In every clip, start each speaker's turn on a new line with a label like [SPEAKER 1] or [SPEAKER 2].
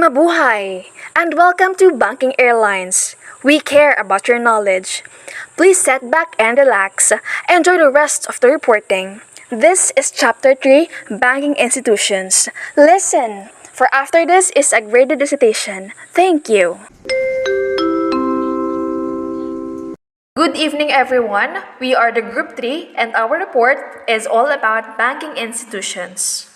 [SPEAKER 1] Mabuhay! And welcome to Banking Airlines. We care about your knowledge. Please sit back and relax. Enjoy the rest of the reporting. This is Chapter 3, Banking Institutions. Listen, for after this is a graded recitation. Thank you. Good evening, everyone. We are the Group 3, and our report is all about banking institutions.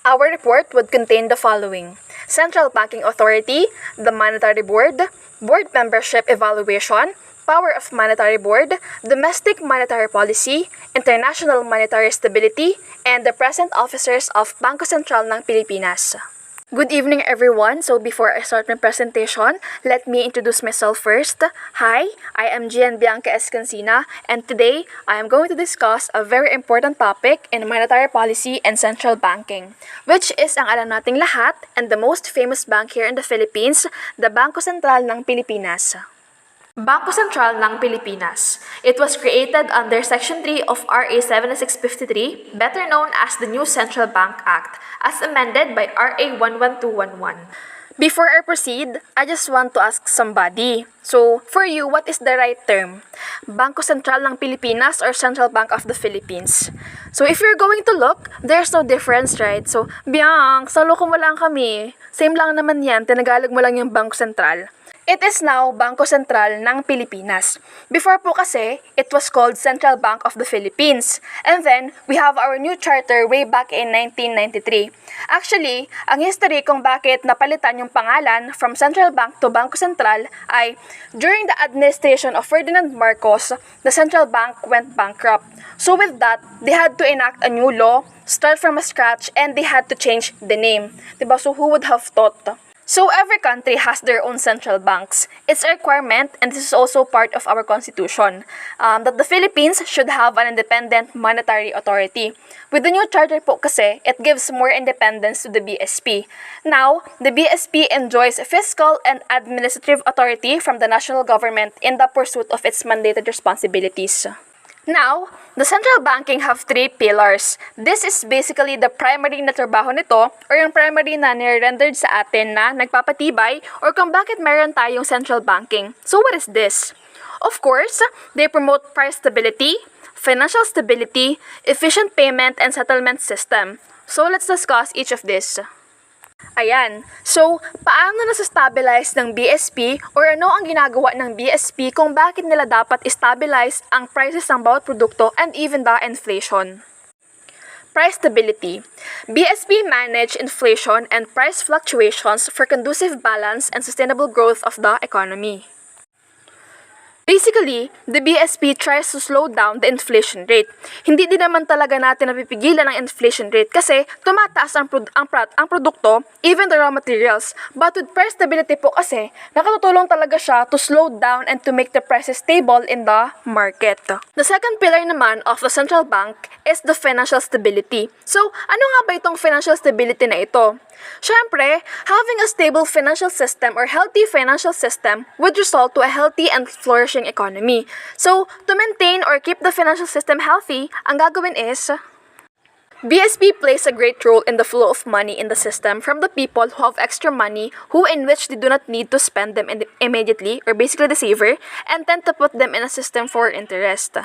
[SPEAKER 1] Our report would contain the following: Central Banking Authority, the Monetary Board, Board Membership Evaluation, Power of Monetary Board, Domestic Monetary Policy, International Monetary Stability, and the present officers of Bangko Sentral ng Pilipinas. Good evening, everyone. So before I start my presentation, let me introduce myself first. Hi, I am Gian Bianca Escancina, and today I am going to discuss a very important topic in monetary policy and central banking, which is ang alam nating lahat and the most famous bank here in the Philippines, the Bangko Sentral ng Pilipinas. Bangko Sentral ng Pilipinas. It was created under Section 3 of RA 7653, better known as the New Central Bank Act, as amended by RA 11211. Before I proceed, I just want to ask somebody. So, for you, what is the right term? Bangko Sentral ng Pilipinas or Central Bank of the Philippines? So, if you're going to look, there's no difference, right? So, Biang, sa loko mo lang kami. Same lang naman yan, tinagalog mo lang yung Bangko Sentral. It is now Bangko Sentral ng Pilipinas. Before po kasi, it was called Central Bank of the Philippines. And then, we have our new charter way back in 1993. Actually, ang history kung bakit napalitan yung pangalan from Central Bank to Bangko Sentral ay during the administration of Ferdinand Marcos, the Central Bank went bankrupt. So with that, they had to enact a new law, start from scratch, and they had to change the name. Diba? So who would have thought? So every country has their own central banks. It's a requirement, and this is also part of our constitution, that the Philippines should have an independent monetary authority. With the new charter po kasi, it gives more independence to the BSP. Now, the BSP enjoys fiscal and administrative authority from the national government in the pursuit of its mandated responsibilities. Now, the central banking have three pillars. This is basically the primary na trabaho nito or yung primary na nire-rendered sa atin na nagpapatibay or kung bakit meron tayong central banking. So what is this? Of course, they promote price stability, financial stability, efficient payment and settlement system. So let's discuss each of this. Ayan. So, paano nasa-stabilize ng BSP or ano ang ginagawa ng BSP kung bakit nila dapat stabilize ang prices ng bawat produkto and even the inflation? Price stability. BSP manage inflation and price fluctuations for conducive balance and sustainable growth of the economy. Basically, the BSP tries to slow down the inflation rate. Hindi din naman talaga natin napipigilan ang inflation rate kasi tumataas ang produkto, even the raw materials. But with price stability po kasi, nakatutulong talaga siya to slow down and to make the prices stable in the market. The second pillar naman of the central bank is the financial stability. So, ano nga ba itong financial stability na ito? Siyempre, having a stable financial system or healthy financial system would result to a healthy and flourishing economy. So, to maintain or keep the financial system healthy, ang gagawin is BSP plays a great role in the flow of money in the system from the people who have extra money who in which they do not need to spend them immediately or basically the saver and tend to put them in a system for interest.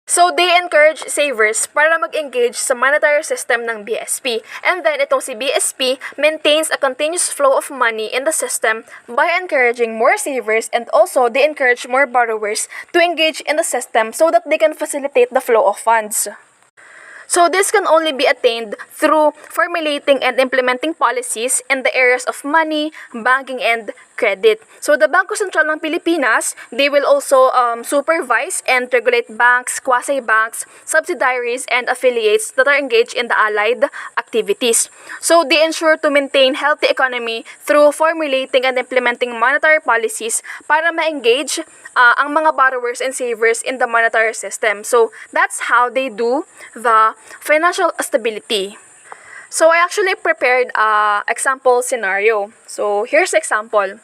[SPEAKER 1] So, they encourage savers para mag-engage sa monetary system ng BSP. And then, itong si BSP maintains a continuous flow of money in the system by encouraging more savers and also they encourage more borrowers to engage in the system so that they can facilitate the flow of funds. So, this can only be attained through formulating and implementing policies in the areas of money, banking, and credit. So, the Bangko Sentral ng Pilipinas, they will also supervise and regulate banks, quasi-banks, subsidiaries, and affiliates that are engaged in the allied activities. So, they ensure to maintain healthy economy through formulating and implementing monetary policies para ma-engage ang mga borrowers and savers in the monetary system. So, that's how they do the financial stability. So, I actually prepared a example scenario. So, here's the example.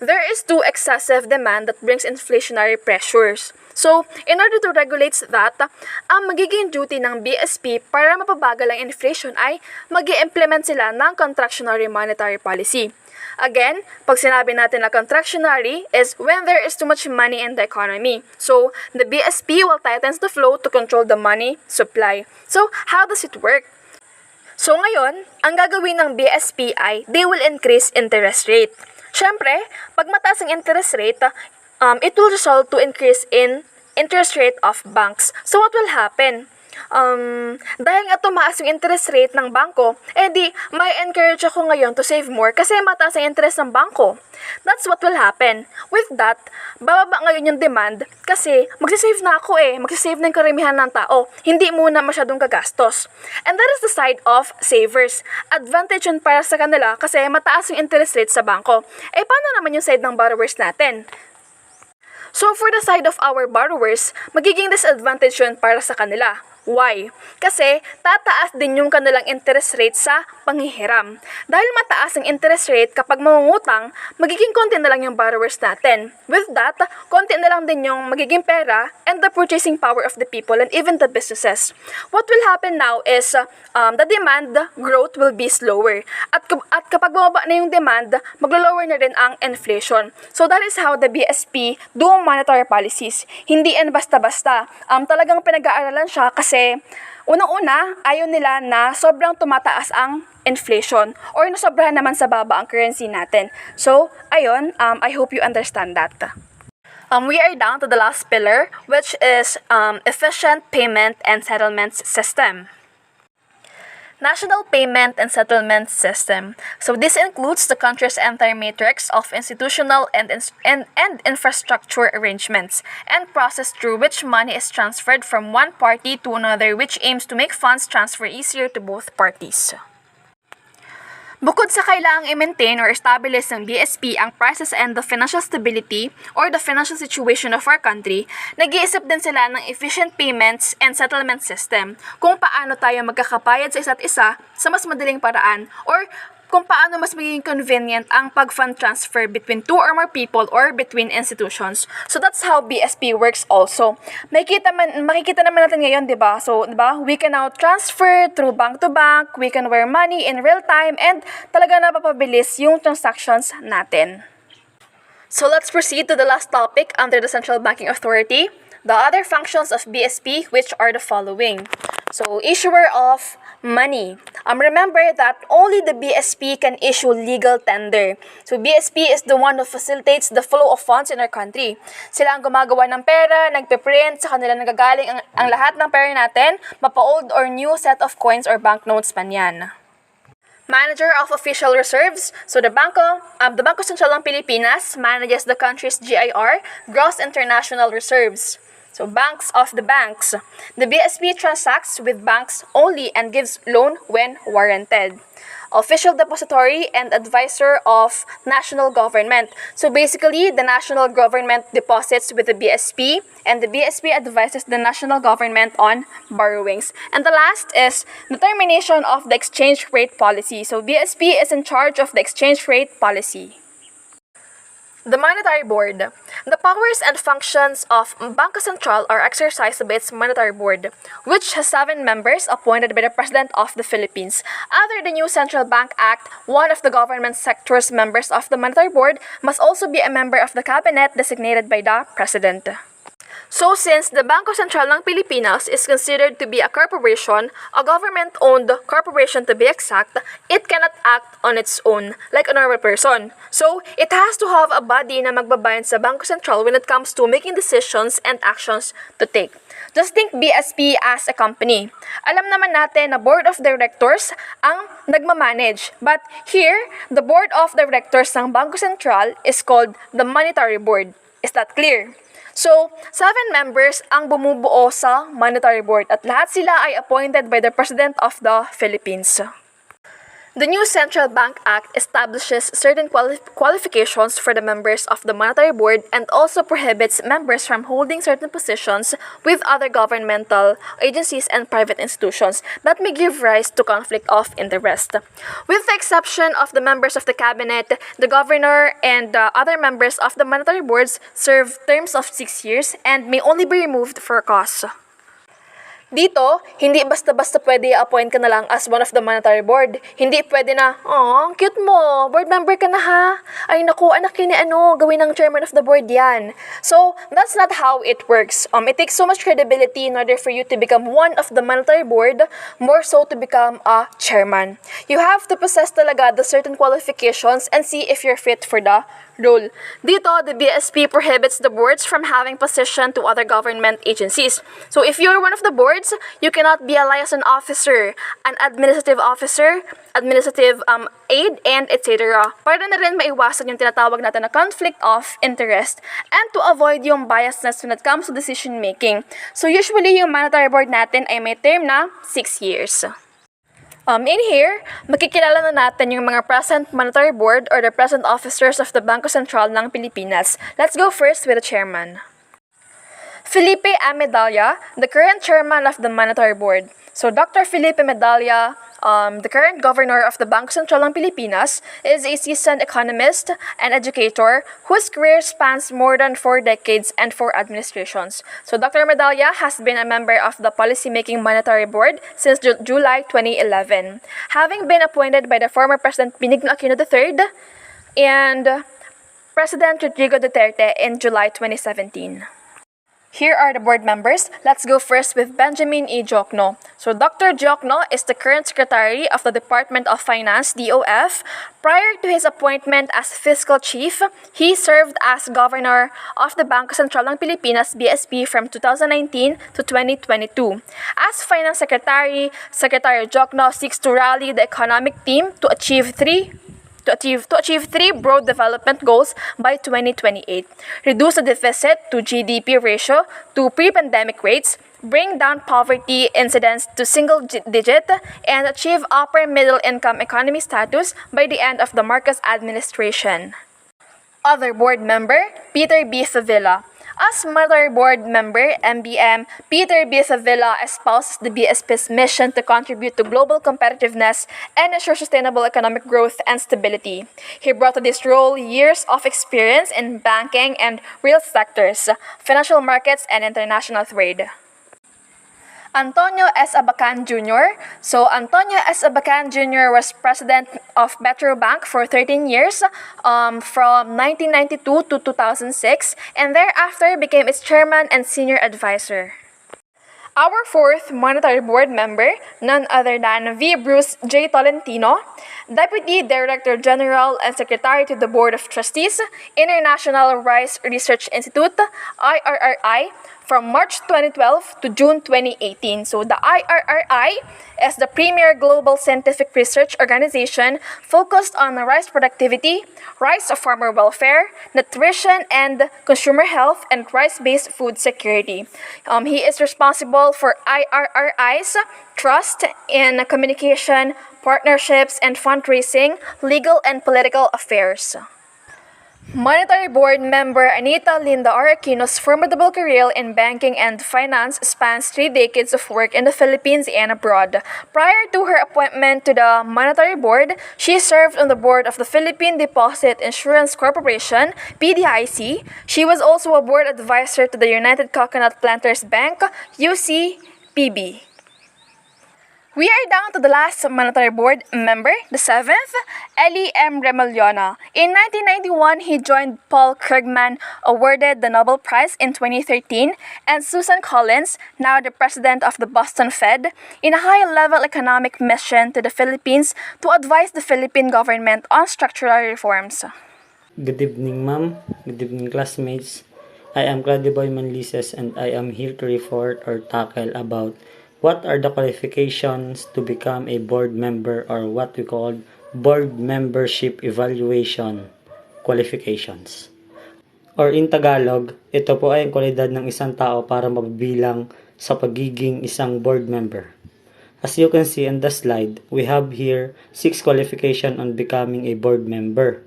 [SPEAKER 1] There is too excessive demand that brings inflationary pressures. So, in order to regulate that, ang magiging duty ng BSP para mapabagal ang inflation ay mag-i-implement sila ng contractionary monetary policy. Again, pag sinabi natin na contractionary is when there is too much money in the economy. So, the BSP will tighten the flow to control the money supply. So, how does it work? So ngayon, ang gagawin ng BSP ay they will increase interest rate. Siyempre, pag mataas ang interest rate, it will result to increase in interest rate of banks. So what will happen? Dahil nga tumaas yung interest rate ng bangko, di may encourage ako ngayon to save more kasi mataas ang interest ng bangko. That's what will happen. With that, bababa ngayon yung demand kasi magsisave na ako magsisave na yung karamihan ng tao. Hindi muna masyadong gagastos. And that is the side of savers. Advantage yun para sa kanila kasi mataas yung interest rate sa bangko. Paano naman yung side ng borrowers natin? So for the side of our borrowers, magiging disadvantage yun para sa kanila. Why? Kasi tataas din yung kanilang interest rate sa panghihiram. Dahil mataas ang interest rate kapag mangungutang, magiging konti na lang yung borrowers natin. With that, konti na lang din yung magiging pera and the purchasing power of the people and even the businesses. What will happen now is the demand growth will be slower. At kapag bumaba na yung demand, maglo-lower na rin ang inflation. So that is how the BSP do monetary policies. Hindi yan basta-basta. Talagang pinag-aaralan siya kasi unang-una, ayaw nila na sobrang tumataas ang inflation or nasobrahan naman sa baba ang currency natin. So, ayun, I hope you understand that. We are down to the last pillar, which is efficient payment and settlements system. National Payment and Settlement System. So this includes the country's entire matrix of institutional and infrastructure arrangements and process through which money is transferred from one party to another, which aims to make funds transfer easier to both parties. Bukod sa kailangang i-maintain or establish ng BSP ang prices and the financial stability or the financial situation of our country, nag-iisip din sila ng efficient payments and settlement system kung paano tayo magkakapayad sa isa't isa sa mas madaling paraan or kung paano mas magiging convenient ang pag-fund transfer between two or more people or between institutions. So that's how BSP works also. Makikita naman natin ngayon, 'di ba? So, 'di ba? We can now transfer through bank to bank, we can wire money in real time and talaga napapabilis yung transactions natin. So let's proceed to the last topic under the Central Banking Authority, the other functions of BSP, which are the following. So, issuer of money. Remember that only the BSP can issue legal tender. So, BSP is the one who facilitates the flow of funds in our country. Sila ang gumagawa ng pera, nagpe-print, sa kanila nagagaling ang lahat ng pera natin, mapa-old or new set of coins or banknotes man yan. Manager of Official Reserves. So the Bangko Sentral ng Pilipinas manages the country's GIR, Gross International Reserves. So banks of the banks. The BSP transacts with banks only and gives loan when warranted. Official depository and advisor of national government. So basically, the national government deposits with the BSP and the BSP advises the national government on borrowings. And the last is determination of the exchange rate policy. So BSP is in charge of the exchange rate policy. The Monetary Board. The powers and functions of Bangko Sentral are exercised by its Monetary Board, which has 7 members appointed by the President of the Philippines. Under the new Central Bank Act, one of the government sector's members of the Monetary Board must also be a member of the cabinet designated by the President. So since the Bangko Sentral ng Pilipinas is considered to be a corporation, a government-owned corporation to be exact, it cannot act on its own like a normal person. So it has to have a body na magbabayan sa Bangko Sentral when it comes to making decisions and actions to take. Just think BSP as a company. Alam naman natin na board of directors ang nagmamanage. But here, the board of directors ng Bangko Sentral is called the Monetary Board. Is that clear? So, 7 members ang bumubuo sa Monetary Board at lahat sila ay appointed by the President of the Philippines. The new Central Bank Act establishes certain qualifications for the members of the Monetary Board and also prohibits members from holding certain positions with other governmental agencies and private institutions that may give rise to conflict of interest. With the exception of the members of the Cabinet, the Governor and other members of the Monetary Boards serve terms of 6 years and may only be removed for cause. Dito, hindi basta-basta pwede i-appoint ka na lang as one of the monetary board. Hindi pwede na, ang cute mo, board member ka na ha. Ay naku, anak ni gawin ng chairman of the board yan. So, that's not how it works. It takes so much credibility in order for you to become one of the monetary board, more so to become a chairman. You have to possess talaga the certain qualifications and see if you're fit for the role. Dito, the BSP prohibits the boards from having position to other government agencies. So if you're one of the boards, you cannot be a liaison officer, an administrative officer, administrative aid, and etc. Para na rin maiwasan yung tinatawag natin na conflict of interest and to avoid yung biasness when it comes to decision making. So usually, yung monetary board natin ay may term na 6 years. In here, makikilala na natin yung mga present monetary board or the present officers of the Bangko Sentral ng Pilipinas. Let's go first with the chairman. Felipe A. Medalla, the current chairman of the monetary board. So Dr. Felipe Medalla, the current governor of the Bangko Sentral ng Pilipinas, is a seasoned economist and educator whose career spans more than 4 decades and 4 administrations. So Dr. Medalla has been a member of the Policymaking Monetary Board since July 2011, having been appointed by the former President Benigno Aquino III and President Rodrigo Duterte in July 2017. Here are the board members. Let's go first with Benjamin E. Diokno. So Dr. Diokno is the current secretary of the Department of Finance, DOF. Prior to his appointment as fiscal chief, he served as governor of the Bangko Sentral ng Pilipinas, BSP, from 2019 to 2022. As finance secretary, Secretary Diokno seeks to rally the economic team to achieve three broad development goals by 2028. Reduce the deficit to GDP ratio to pre-pandemic rates, bring down poverty incidence to single digit, and achieve upper middle income economy status by the end of the Marcos administration. Other board member, Peter B. Favilla. As Monetary Board member, MBM, Peter B. Favilla espouses the BSP's mission to contribute to global competitiveness and ensure sustainable economic growth and stability. He brought to this role years of experience in banking and real sectors, financial markets, and international trade. Antonio S. Abacan Jr. So Antonio S. Abacan Jr. was president of Metrobank for 13 years from 1992 to 2006 and thereafter became its chairman and senior advisor. Our fourth monetary board member, none other than V. Bruce J. Tolentino, Deputy Director General and Secretary to the Board of Trustees, International Rice Research Institute, IRRI, from March 2012 to June 2018. So the IRRI is the premier global scientific research organization focused on rice productivity, rice farmer welfare, nutrition and consumer health, and rice-based food security. He is responsible for IRRI's trust in communication, partnerships, and fundraising, legal and political affairs. Monetary Board member Anita Linda R. Aquino's formidable career in banking and finance spans 3 decades of work in the Philippines and abroad. Prior to her appointment to the Monetary Board, she served on the board of the Philippine Deposit Insurance Corporation, PDIC. She was also a board advisor to the United Coconut Planters Bank, UCPB. We are down to the last monetary board member, the 7th, Eli M. Remoliona. In 1991, he joined Paul Krugman, awarded the Nobel Prize in 2013, and Susan Collins, now the president of the Boston Fed, in a high-level economic mission to the Philippines to advise the Philippine government on structural reforms.
[SPEAKER 2] Good evening, ma'am. Good evening, classmates. I am Claudio Manlises and I am here to report or tackle about what are the qualifications to become a board member or what we call board membership evaluation qualifications. Or in Tagalog, ito po ay ang kwalidad ng isang tao para mabibilang sa pagiging isang board member. As you can see on the slide, we have here 6 qualifications on becoming a board member.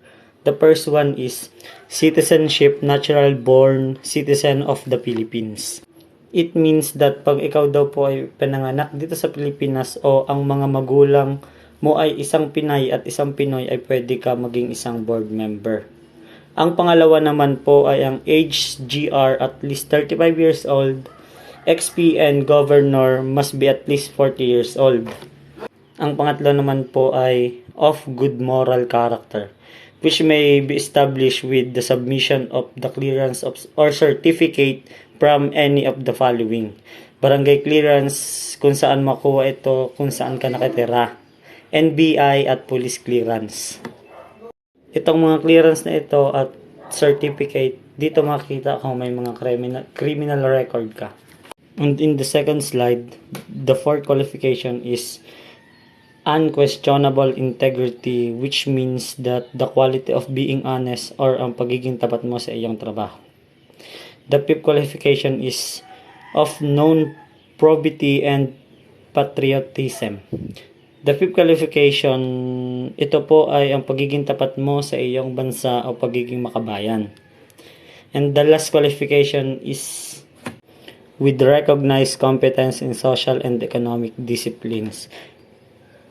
[SPEAKER 2] The first one is citizenship, natural born citizen of the Philippines. It means that pag ikaw daw po ay pinanganak dito sa Pilipinas o ang mga magulang mo ay isang Pinay at isang Pinoy ay pwede ka maging isang board member. Ang pangalawa naman po ay ang age GR at least 35 years old. XPN governor must be at least 40 years old. Ang pangatlo naman po ay of good moral character, which may be established with the submission of the clearance of or certificate from any of the following. Barangay clearance, kung saan makuha ito, kung saan ka nakatira. NBI at police clearance. Itong mga clearance na ito at certificate, dito makita kung may mga criminal record ka. And in the second slide, the fourth qualification is unquestionable integrity, which means that the quality of being honest or ang pagiging tapat mo sa iyong trabaho. The fifth qualification is of known probity and patriotism. The fifth qualification, ito po ay ang pagiging tapat mo sa iyong bansa o pagiging makabayan. And the last qualification is with recognized competence in social and economic disciplines.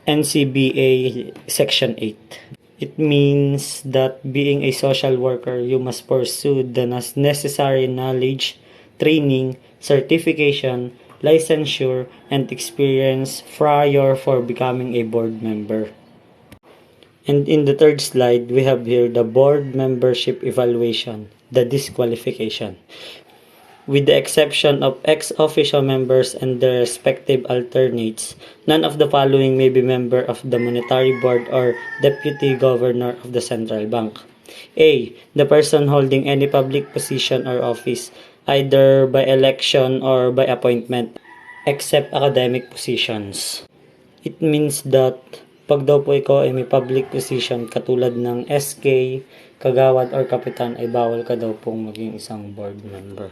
[SPEAKER 2] NCBA Section 8. It means that being a social worker, you must pursue the necessary knowledge, training, certification, licensure, and experience prior for becoming a board member. And in the third slide, we have here the board membership evaluation, the disqualification. With the exception of ex-official members and their respective alternates, none of the following may be member of the Monetary Board or Deputy Governor of the Central Bank. A. The person holding any public position or office, either by election or by appointment, except academic positions. It means that pag daw po ikaw ay may public position katulad ng SK, kagawad or kapitan, ay bawal ka daw pong maging isang board member.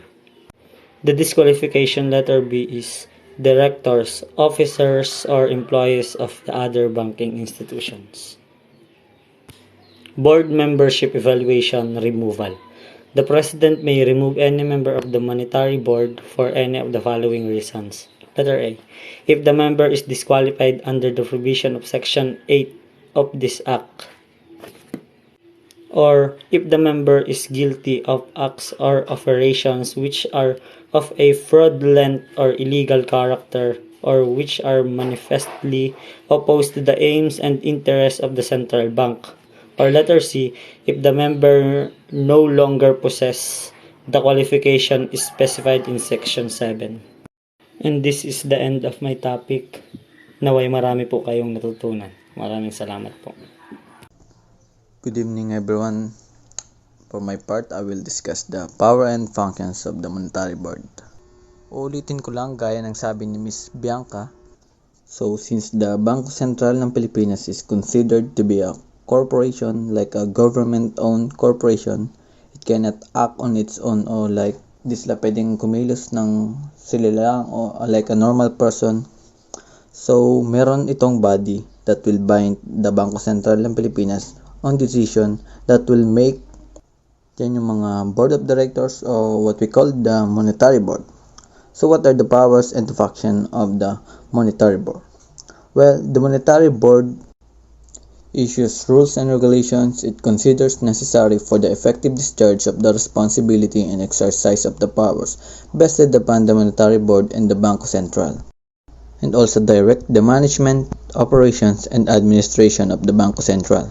[SPEAKER 2] The disqualification letter B is directors, officers, or employees of the other banking institutions. Board membership evaluation removal. The President may remove any member of the Monetary Board for any of the following reasons. Letter A. If the member is disqualified under the provision of Section 8 of this Act, or if the member is guilty of acts or operations which are of a fraudulent or illegal character, or which are manifestly opposed to the aims and interests of the central bank. Or letter C, if the member no longer possesses the qualification is specified in Section 7. And this is the end of my topic. Naway marami po kayong natutunan. Maraming salamat po.
[SPEAKER 3] Good evening everyone. For my part, I will discuss the power and functions of the Monetary Board. Uulitin ko lang gaya ng sabi ni Ms. Bianca. So, since the Bangko Sentral ng Pilipinas is considered to be a corporation, like a government-owned corporation, it cannot act on its own o like di sila pwedeng kumilos ng sila lang o like a normal person. So, meron itong body that will bind the Bangko Sentral ng Pilipinas on decision that will make yan yung mga board of directors or what we call the monetary board. So what are the powers and the function of the monetary board? Well, the monetary board issues rules and regulations it considers necessary for the effective discharge of the responsibility and exercise of the powers vested upon the monetary board and the Bangko Sentral, and also direct the management, operations, and administration of the Bangko Sentral.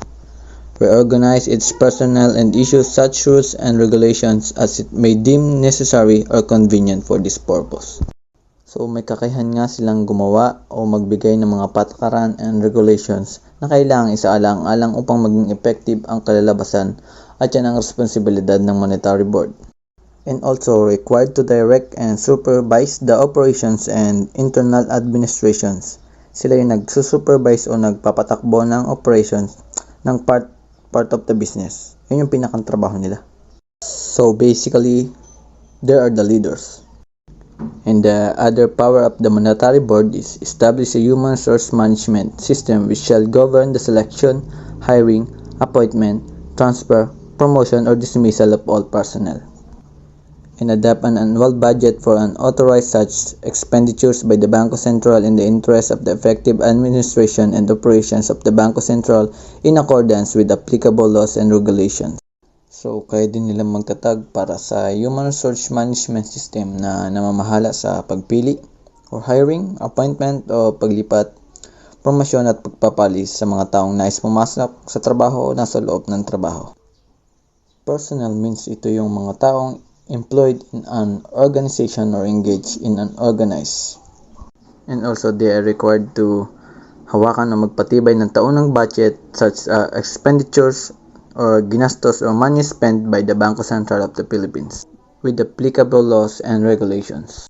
[SPEAKER 3] Reorganize its personnel and issue such rules and regulations as it may deem necessary or convenient for this purpose. So may kakayahan nga silang gumawa o magbigay ng mga patakaran and regulations na kailangang isaalang-alang upang maging effective ang kalalabasan at yan ang responsibilidad ng Monetary Board. And also required to direct and supervise the operations and internal administrations. Sila yung nagsusupervise o nagpapatakbo ng operations ng part of the business. Yun yung pinakang trabaho nila. So basically, they are the leaders. And the other power of the Monetary Board is establish a human resource management system which shall govern the selection, hiring, appointment, transfer, promotion, or dismissal of all personnel, and adopt an annual budget for and authorize such expenditures by the Bangko Sentral in the interest of the effective administration and operations of the Bangko Sentral in accordance with applicable laws and regulations. So, kaya din nila magtatag para sa human resource management system na namamahala sa pagpili or hiring, appointment o paglipat, promosyon at pagpapalis sa mga taong nais pumasok sa trabaho o nasa loob ng trabaho. Personnel means ito yung mga taong employed in an organization or engaged in an organized. And also, they are required to hawakan o magpatibay ng taunang budget such as expenditures or ginastos or money spent by the Bangko Sentral of the Philippines with applicable laws and regulations.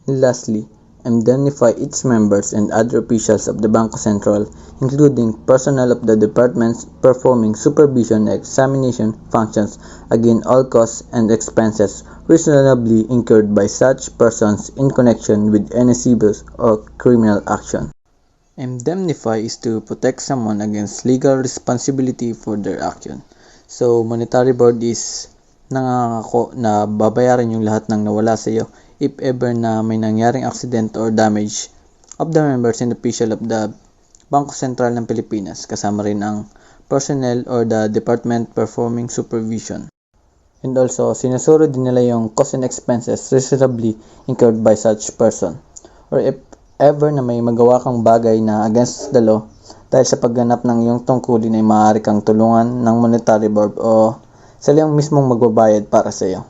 [SPEAKER 3] And lastly, indemnify its members and other officials of the Bangko Sentral, including personnel of the departments performing supervision and examination functions, against all costs and expenses reasonably incurred by such persons in connection with any civil or criminal action. Indemnify is to protect someone against legal responsibility for their action. So, Monetary Board is nangangako na babayaran yung lahat ng nawala sa iyo if ever na may nangyaring accident or damage of the members and official of the Bangko Sentral ng Pilipinas, kasama rin ang personnel or the department performing supervision. And also, sinusuro din nila yung cost and expenses reasonably incurred by such person. Or if ever na may magawa kang bagay na against the law, dahil sa pagganap ng iyong tungkulin ay maaari kang tulungan ng Monetary Board o sila yung mismong magbabayad para sa iyo.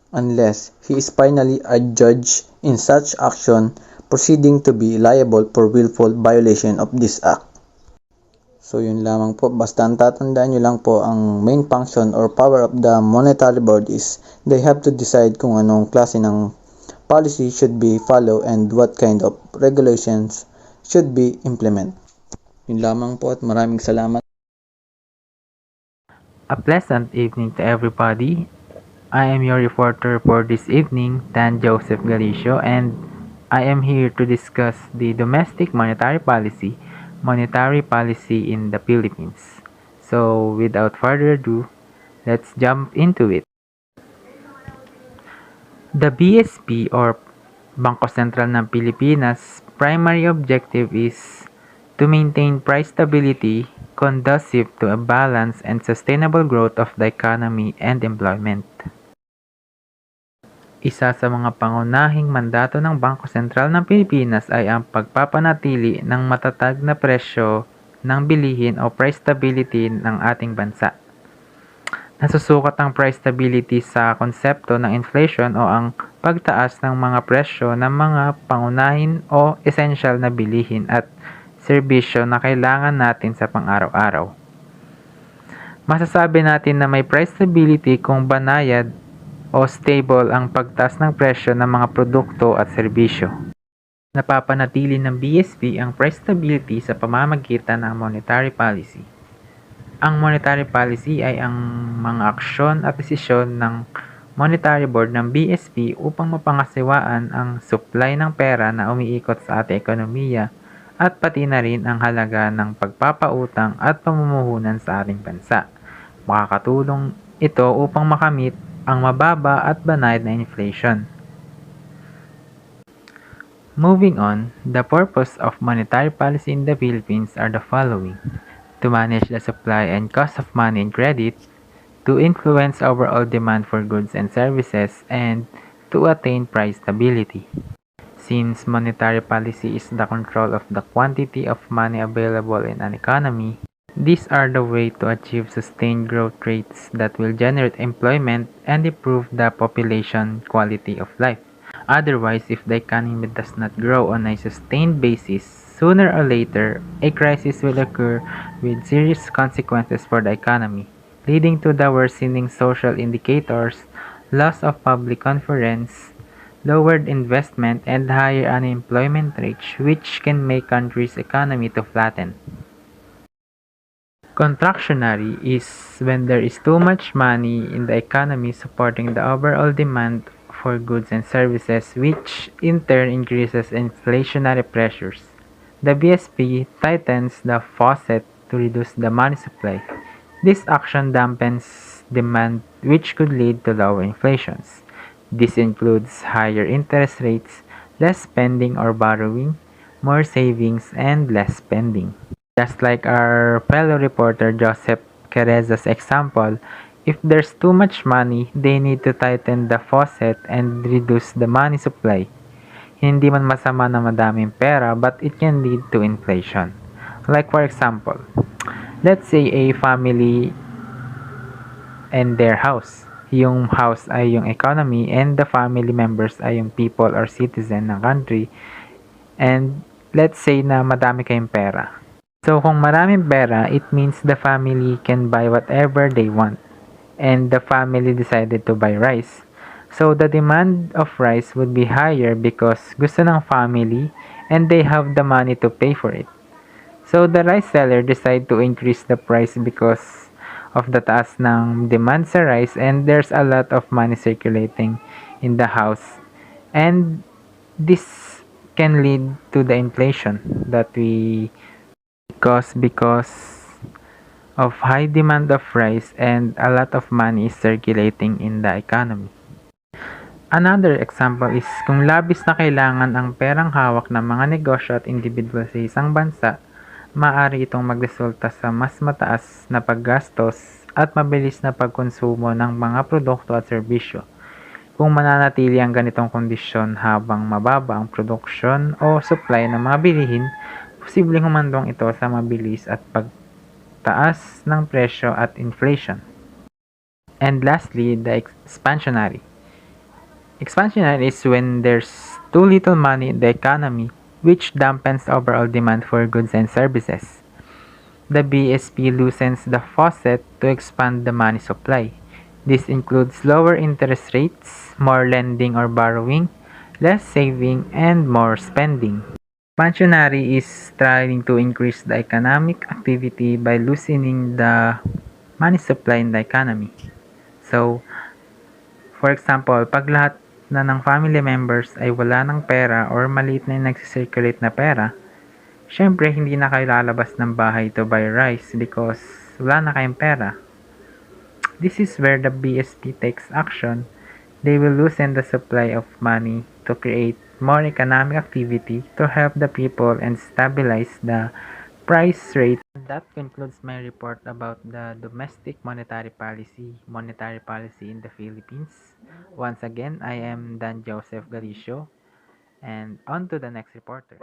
[SPEAKER 3] Unless he is finally adjudged in such action proceeding to be liable for willful violation of this act. So yun lamang po, basta ang tatandaan nyo lang po, ang main function or power of the Monetary Board is they have to decide kung anong klase ng policy should be followed and what kind of regulations should be implemented. Yun lamang po at maraming salamat.
[SPEAKER 4] A pleasant evening to everybody. I am your reporter for this evening, Dan Joseph Galicio, and I am here to discuss the domestic monetary policy in the Philippines. So, without further ado, let's jump into it. The BSP or Bangko Sentral ng Pilipinas' primary objective is to maintain price stability conducive to a balanced and sustainable growth of the economy and employment. Isa sa mga pangunahing mandato ng Bangko Sentral ng Pilipinas ay ang pagpapanatili ng matatag na presyo ng bilihin o price stability ng ating bansa. Nasusukat ang price stability sa konsepto ng inflation o ang pagtaas ng mga presyo ng mga pangunahin o essential na bilihin at serbisyo na kailangan natin sa pang-araw-araw. Masasabi natin na may price stability kung banayad o stable ang pagtaas ng presyo ng mga produkto at serbisyo. Napapanatili ng BSP ang price stability sa pamamagitan ng monetary policy. Ang monetary policy ay ang mga aksyon at desisyon ng Monetary Board ng BSP upang mapangasiwaan ang supply ng pera na umiikot sa ating ekonomiya at pati na rin ang halaga ng pagpapautang at pamumuhunan sa ating bansa. Makakatulong ito upang makamit ang mababa at banayad na inflation. Moving on, the purpose of monetary policy in the Philippines are the following: to manage the supply and cost of money and credit, to influence overall demand for goods and services, and to attain price stability. Since monetary policy is the control of the quantity of money available in an economy, these are the way to achieve sustained growth rates that will generate employment and improve the population quality of life. Otherwise, if the economy does not grow on a sustained basis, sooner or later, a crisis will occur with serious consequences for the economy, leading to the worsening social indicators, loss of public confidence, lowered investment, and higher unemployment rates, which can make countries' economy to flatten. Contractionary is when there is too much money in the economy supporting the overall demand for goods and services, which in turn increases inflationary pressures. The BSP tightens the faucet to reduce the money supply. This action dampens demand, which could lead to lower inflations. This includes higher interest rates, less spending or borrowing, more savings, and less spending. Just like our fellow reporter Joseph Quereza's example, if there's too much money, they need to tighten the faucet and reduce the money supply. Hindi man masama na madaming pera, but it can lead to inflation. Like for example, let's say a family and their house. Yung house ay yung economy and the family members ay yung people or citizen ng country. And let's say na madami kayong pera. So kung maraming pera, it means the family can buy whatever they want. And the family decided to buy rice. So the demand of rice would be higher because gusto ng family and they have the money to pay for it. So the rice seller decide to increase the price because of the taas ng demand sa rice and there's a lot of money circulating in the house. And this can lead to the inflation that we because of high demand of rice and a lot of money is circulating in the economy. Another example is kung labis na kailangan ang perang hawak ng mga negosyo at individual sa isang bansa, maaari itong magresulta sa mas mataas na paggastos at mabilis na pagkonsumo ng mga produkto at serbisyo. Kung mananatili ang ganitong kondisyon habang mababa ang produksyon o supply ng mga bilihin, posibleng humantong ito sa mabilis at pagtaas ng presyo at inflation. And lastly, the expansionary. Expansionary is when there's too little money in the economy, which dampens overall demand for goods and services. The BSP loosens the faucet to expand the money supply. This includes lower interest rates, more lending or borrowing, less saving, and more spending. Expansionary is trying to increase the economic activity by loosening the money supply in the economy. So, for example, pag lahat na ng family members ay wala ng pera or maliit na yung nagsisirculate na pera, syempre hindi na kayo lalabas ng bahay to buy rice because wala na kayong pera. This is where the BSP takes action. They will loosen the supply of money to create more economic activity to help the people and stabilize the price rate. That concludes my report about the domestic monetary policy in the Philippines. Once again, I am Dan Joseph Galicio, and on to the next reporter.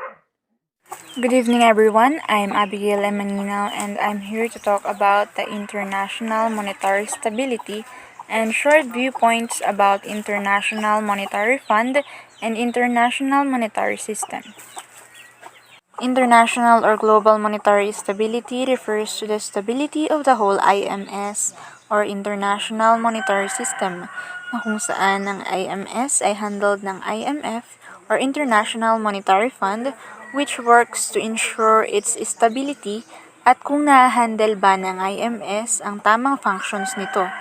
[SPEAKER 1] Good evening, everyone. I'm Abigail Emanino, and I'm here to talk about the international monetary stability and short viewpoints about International Monetary Fund and International Monetary System. International or global monetary stability refers to the stability of the whole IMS or International Monetary System, na kung saan ang IMS ay handled ng IMF or International Monetary Fund, which works to ensure its stability at kung na-handle ba ng IMS ang tamang functions nito.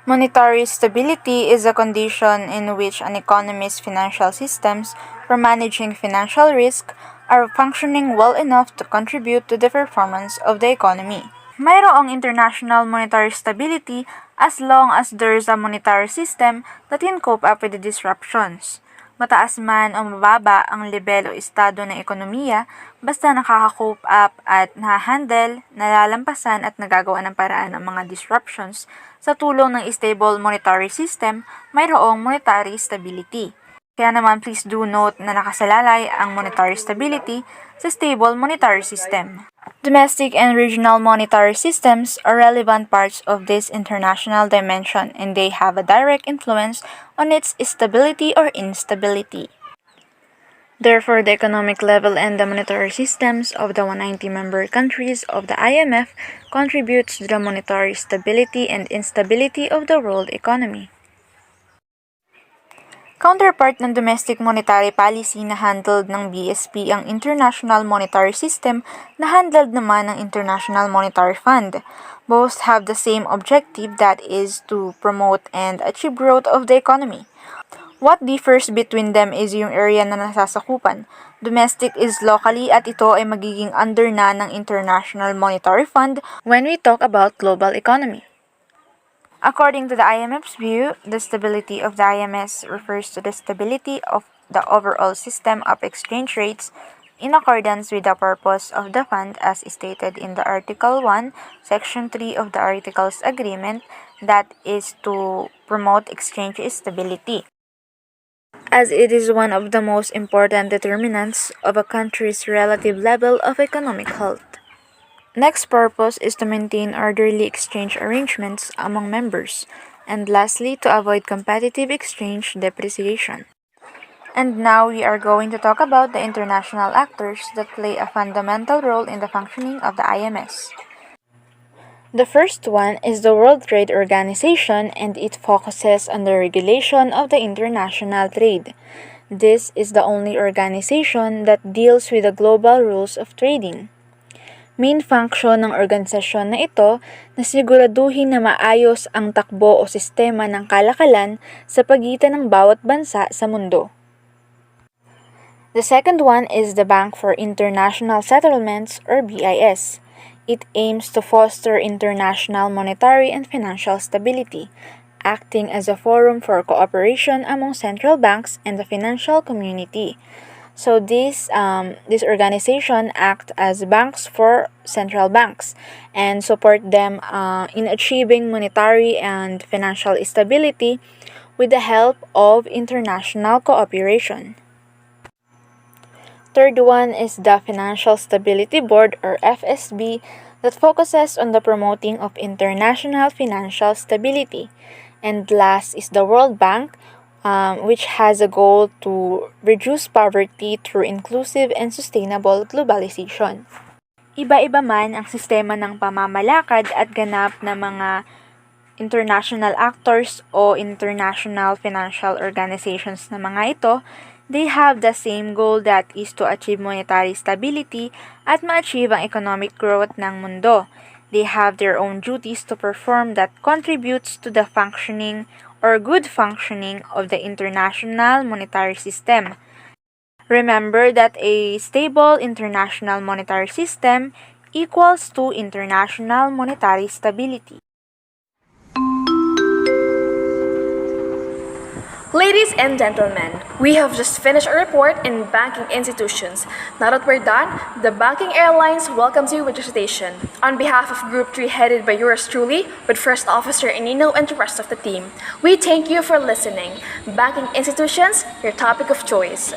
[SPEAKER 1] Monetary stability is a condition in which an economy's financial systems for managing financial risk are functioning well enough to contribute to the performance of the economy. Mayroong international monetary stability as long as there is a monetary system that can cope up with the disruptions. Mataas man o mababa ang level o estado ng ekonomiya, basta nakaka-cope up at na-handle, nalalampasan at nagagawa ng paraan ang mga disruptions sa tulong ng stable monetary system, mayroong monetary stability. Kaya naman please do note na nakasalalay ang monetary stability sa stable monetary system. Domestic and regional monetary systems are relevant parts of this international dimension and they have a direct influence on its stability or instability. Therefore, the economic level and the monetary systems of the 190 member countries of the IMF contributes to the monetary stability and instability of the world economy. Counterpart ng domestic monetary policy na handled ng BSP ang International Monetary System na handled naman ng International Monetary Fund. Both have the same objective, that is to promote and achieve growth of the economy. What differs between them is yung area na nasasakupan. Domestic is locally at ito ay magiging under na ng International Monetary Fund when we talk about global economy. According to the IMF's view, the stability of the IMS refers to the stability of the overall system of exchange rates in accordance with the purpose of the fund as stated in the Article 1, Section 3 of the Articles Agreement, that is to promote exchange stability, as it is one of the most important determinants of a country's relative level of economic health. Next purpose is to maintain orderly exchange arrangements among members, and lastly, to avoid competitive exchange depreciation. And now we are going to talk about the international actors that play a fundamental role in the functioning of the IMS. The first one is the World Trade Organization, and it focuses on the regulation of the international trade. This is the only organization that deals with the global rules of trading. Main function ng organisasyon na ito na siguraduhin na maayos ang takbo o sistema ng kalakalan sa pagitan ng bawat bansa sa mundo. The second one is the Bank for International Settlements or BIS. It aims to foster international monetary and financial stability, acting as a forum for cooperation among central banks and the financial community. So this organization act as banks for central banks and support them in achieving monetary and financial stability with the help of international cooperation. Third one is the Financial Stability Board or FSB that focuses on the promoting of international financial stability. And last is the World Bank, which has a goal to reduce poverty through inclusive and sustainable globalization. Iba-iba man ang sistema ng pamamalakad at ganap ng mga international actors o international financial organizations na mga ito, they have the same goal, that is to achieve monetary stability at ma-achieve ang economic growth ng mundo. They have their own duties to perform that contributes to the functioning or good functioning of the international monetary system. Remember that a stable international monetary system equals to international monetary stability.
[SPEAKER 5] Ladies and gentlemen, we have just finished a report in banking institutions. Now that we're done, the Banking Airlines welcomes you with your station. On behalf of Group 3 headed by yours truly, with First Officer Inino and the rest of the team, we thank you for listening. Banking institutions, your topic of choice.